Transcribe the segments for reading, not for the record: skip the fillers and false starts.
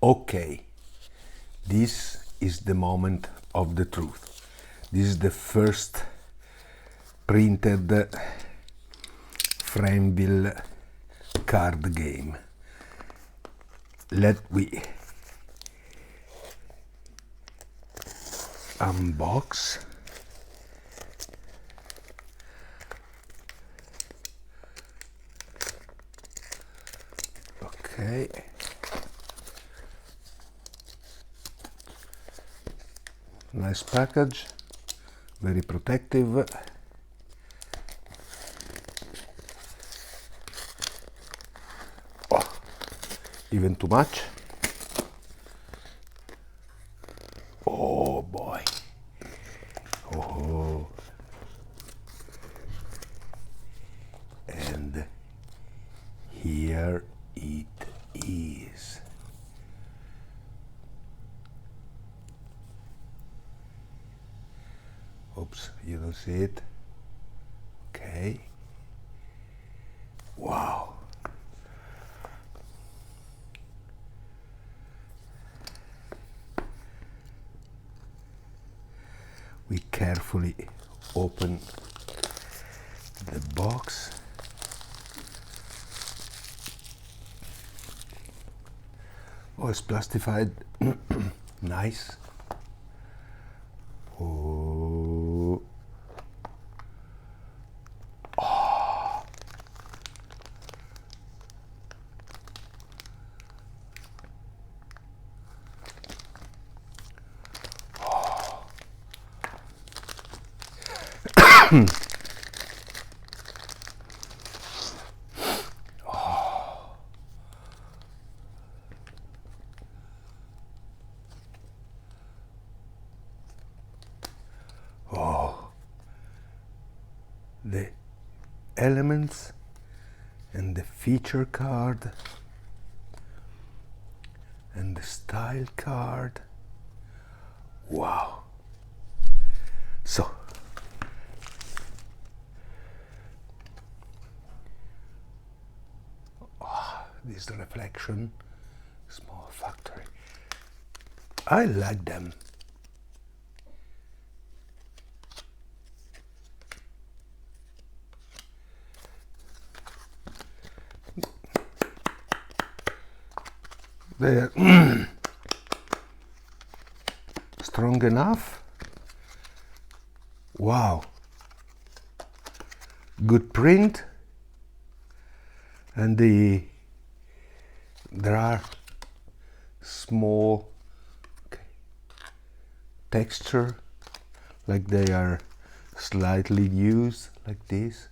Okay, this is the moment of the truth. This is the first printed Phrenville card game. Let me unbox. Okay. Nice package, very protective. Oh, even too much. Oh boy. Oh. And here it is. Oops, you don't see it. Okay. Wow. We carefully open the box. Oh, it's plastified. Nice. Oh. Oh. Oh. The elements and the feature card and the style card. Wow. So this reflection, small factory, I like them. They're strong enough. Wow. Good print. And there are small texture, like they are slightly used, like this.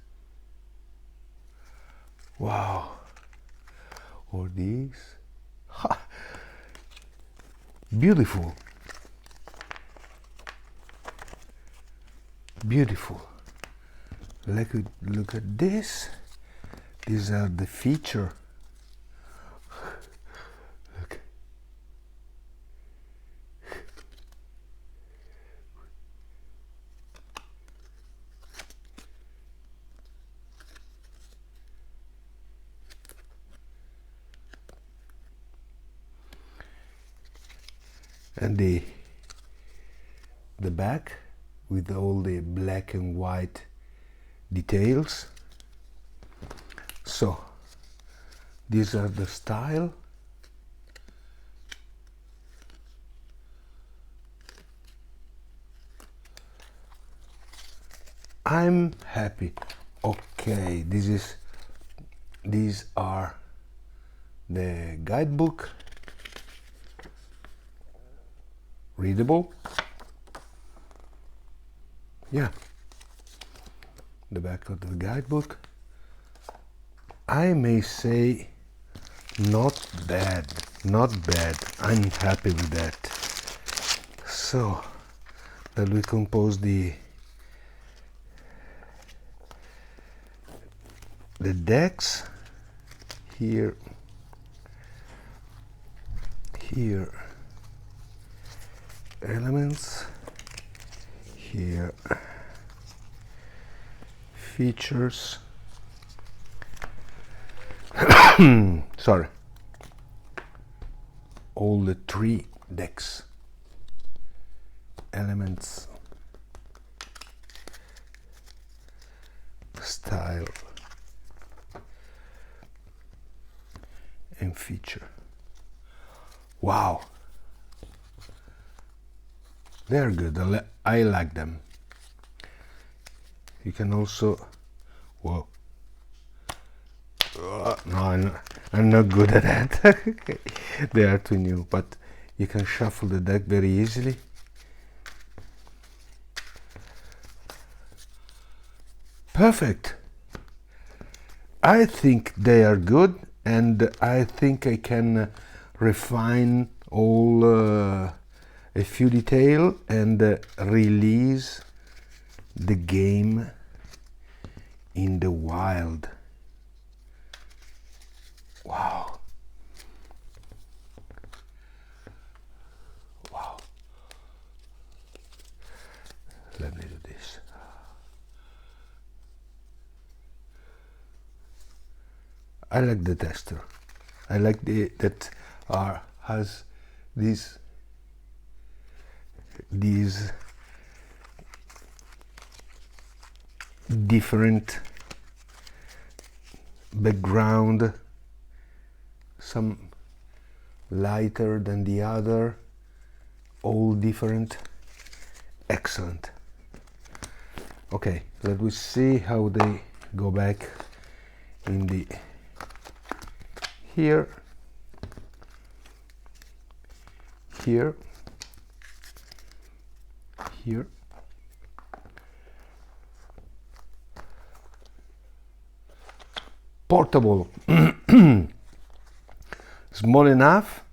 Wow. Or these. Ha. Beautiful. Beautiful. Look at this. These are the feature. Look. And the back with all the black and white details. So these are the style. I'm happy. Okay, these are the guidebook, readable. Yeah, the back of the guidebook. I may say not bad, not bad. I'm happy with that. So that we compose the decks here, elements, here features. Sorry. all the 3 decks. Elements, style, and feature. Wow, they're good. I like them. You can also, whoa, no, I'm not good at that. They are too new, but you can shuffle the deck very easily. Perfect. I think they are good, and I think I can refine all a few details and release the game in the wild. Wow. Wow. Let me do this. I like the tester. I like that has these different background, some lighter than the other, all different. Excellent. Okay, let me see how they go back in the here, here, here. Portable, small enough,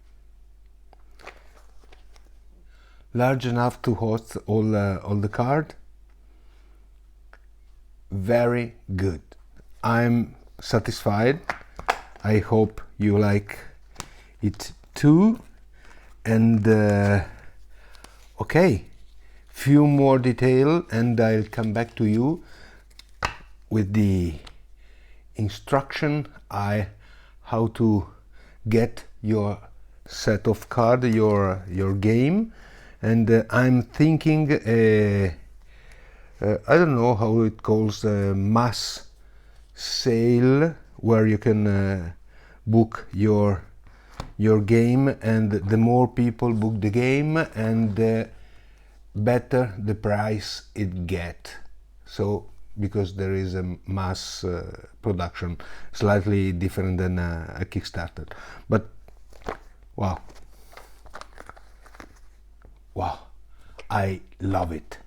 large enough to host all the card. Very good. I'm satisfied. I hope you like it too. And okay, few more detail, and I'll come back to you with the instruction how to get your set of card, your game. And I'm thinking I don't know how it calls, mass sale, where you can book your game, and the more people book the game, and the better the price it get. So because there is a mass production, slightly different than a Kickstarter. But wow, I love it.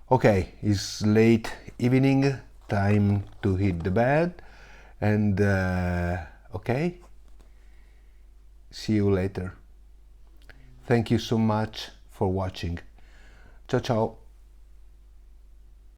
Okay, it's late evening, time to hit the bed, and okay, see you later. Thank you so much for watching. Ciao ciao.